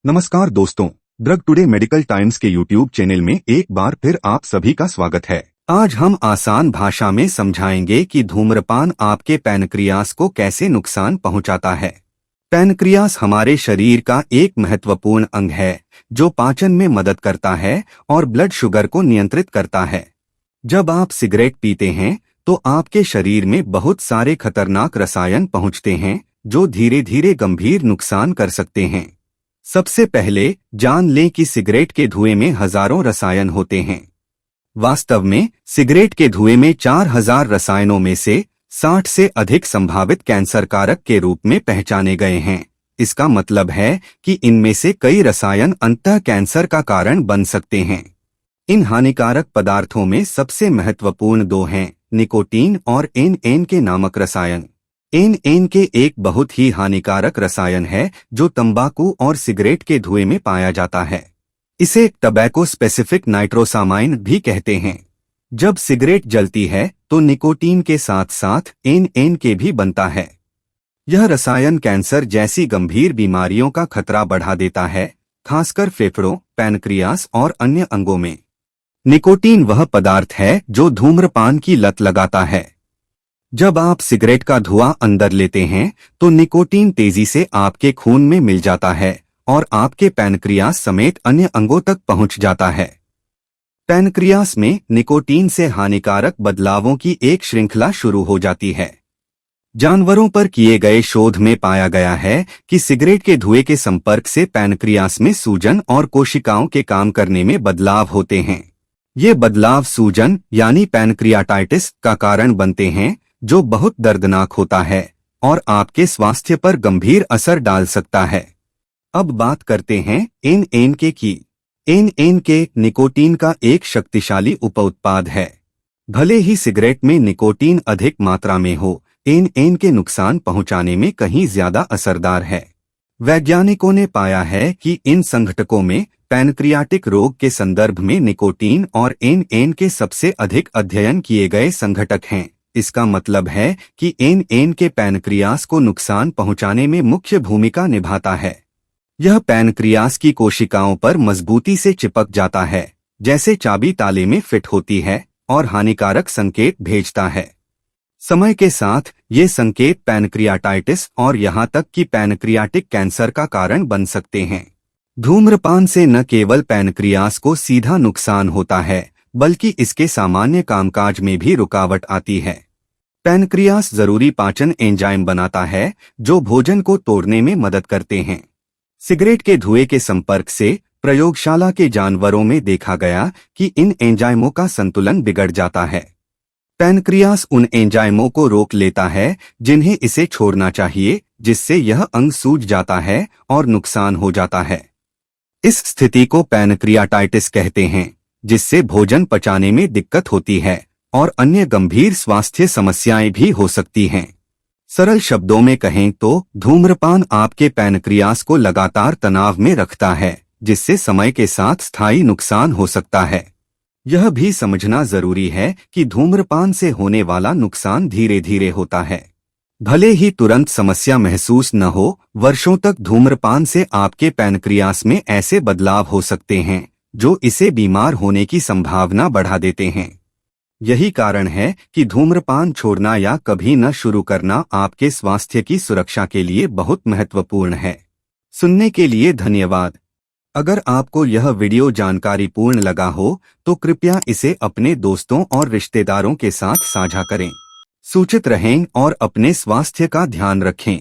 नमस्कार दोस्तों, drug today medical times के यूट्यूब चैनल में एक बार फिर आप सभी का स्वागत है। आज हम आसान भाषा में समझाएंगे कि धूम्रपान आपके पैनक्रियास को कैसे नुकसान पहुंचाता है। पैनक्रियास हमारे शरीर का एक महत्वपूर्ण अंग है जो पाचन में मदद करता है और ब्लड शुगर को नियंत्रित करता है। जब आप सिगरेट पीते हैं तो आपके शरीर में बहुत सारे खतरनाक रसायन पहुंचते हैं जो धीरे धीरे गंभीर नुकसान कर सकते हैं। सबसे पहले जान लें कि सिगरेट के धुएं में हजारों रसायन होते हैं। वास्तव में सिगरेट के धुएं में 4000 रसायनों में से 60 से अधिक संभावित कैंसर कारक के रूप में पहचाने गए हैं। इसका मतलब है कि इनमें से कई रसायन अंततः कैंसर का कारण बन सकते हैं। इन हानिकारक पदार्थों में सबसे महत्वपूर्ण दो हैं, निकोटीन और एन-एन-के नामक रसायन। एन-एन-के एक बहुत ही हानिकारक रसायन है जो तंबाकू और सिगरेट के धुएं में पाया जाता है। इसे टबैको स्पेसिफिक नाइट्रोसामाइन भी कहते हैं। जब सिगरेट जलती है तो निकोटीन के साथ साथ एन-एन-के भी बनता है। यह रसायन कैंसर जैसी गंभीर बीमारियों का खतरा बढ़ा देता है, खासकर फेफड़ों, पैनक्रियास और अन्य अंगों में। निकोटीन वह पदार्थ है जो धूम्रपान की लत लगाता है। जब आप सिगरेट का धुआं अंदर लेते हैं तो निकोटीन तेजी से आपके खून में मिल जाता है और आपके पैनक्रियास समेत अन्य अंगों तक पहुंच जाता है। पैनक्रियास में निकोटीन से हानिकारक बदलावों की एक श्रृंखला शुरू हो जाती है। जानवरों पर किए गए शोध में पाया गया है कि सिगरेट के धुएं के संपर्क से पैनक्रियास में सूजन और कोशिकाओं के काम करने में बदलाव होते हैं। ये बदलाव सूजन यानी पैनक्रियाटाइटिस का कारण बनते हैं जो बहुत दर्दनाक होता है और आपके स्वास्थ्य पर गंभीर असर डाल सकता है। अब बात करते हैं एन-एन-के की। एन-एन-के निकोटीन का एक शक्तिशाली उपउत्पाद है। भले ही सिगरेट में निकोटीन अधिक मात्रा में हो, एन-एन-के नुकसान पहुंचाने में कहीं ज्यादा असरदार है। वैज्ञानिकों ने पाया है कि इन संघटकों में पैनक्रियाटिक रोग के संदर्भ में निकोटीन और एन-एन-के सबसे अधिक अध्ययन किए गए संघटक हैं। इसका मतलब है कि एन-एन-के पैनक्रियास को नुकसान पहुंचाने में मुख्य भूमिका निभाता है। यह पैनक्रियास की कोशिकाओं पर मजबूती से चिपक जाता है, जैसे चाबी ताले में फिट होती है, और हानिकारक संकेत भेजता है। समय के साथ ये संकेत पैनक्रियाटाइटिस और यहाँ तक कि पैनक्रियाटिक कैंसर का कारण बन सकते हैं। धूम्रपान से न केवल पैनक्रियास को सीधा नुकसान होता है बल्कि इसके सामान्य कामकाज में भी रुकावट आती है। पैनक्रियास जरूरी पाचन एंजाइम बनाता है जो भोजन को तोड़ने में मदद करते हैं। सिगरेट के धुएं के संपर्क से प्रयोगशाला के जानवरों में देखा गया कि इन एंजाइमों का संतुलन बिगड़ जाता है। पैनक्रियास उन एंजाइमों को रोक लेता है जिन्हें इसे छोड़ना चाहिए, जिससे यह अंग सूज जाता है और नुकसान हो जाता है। इस स्थिति को पैनक्रियाटाइटिस कहते हैं, जिससे भोजन पचाने में दिक्कत होती है और अन्य गंभीर स्वास्थ्य समस्याएं भी हो सकती हैं। सरल शब्दों में कहें तो धूम्रपान आपके पैनक्रियास को लगातार तनाव में रखता है, जिससे समय के साथ स्थायी नुकसान हो सकता है। यह भी समझना जरूरी है कि धूम्रपान से होने वाला नुकसान धीरे धीरे होता है। भले ही तुरंत समस्या महसूस न हो, वर्षों तक धूम्रपान से आपके पैनक्रियास में ऐसे बदलाव हो सकते हैं जो इसे बीमार होने की संभावना बढ़ा देते हैं। यही कारण है कि धूम्रपान छोड़ना या कभी न शुरू करना आपके स्वास्थ्य की सुरक्षा के लिए बहुत महत्वपूर्ण है। सुनने के लिए धन्यवाद। अगर आपको यह वीडियो जानकारीपूर्ण लगा हो तो कृपया इसे अपने दोस्तों और रिश्तेदारों के साथ साझा करें। सूचित रहें और अपने स्वास्थ्य का ध्यान रखें।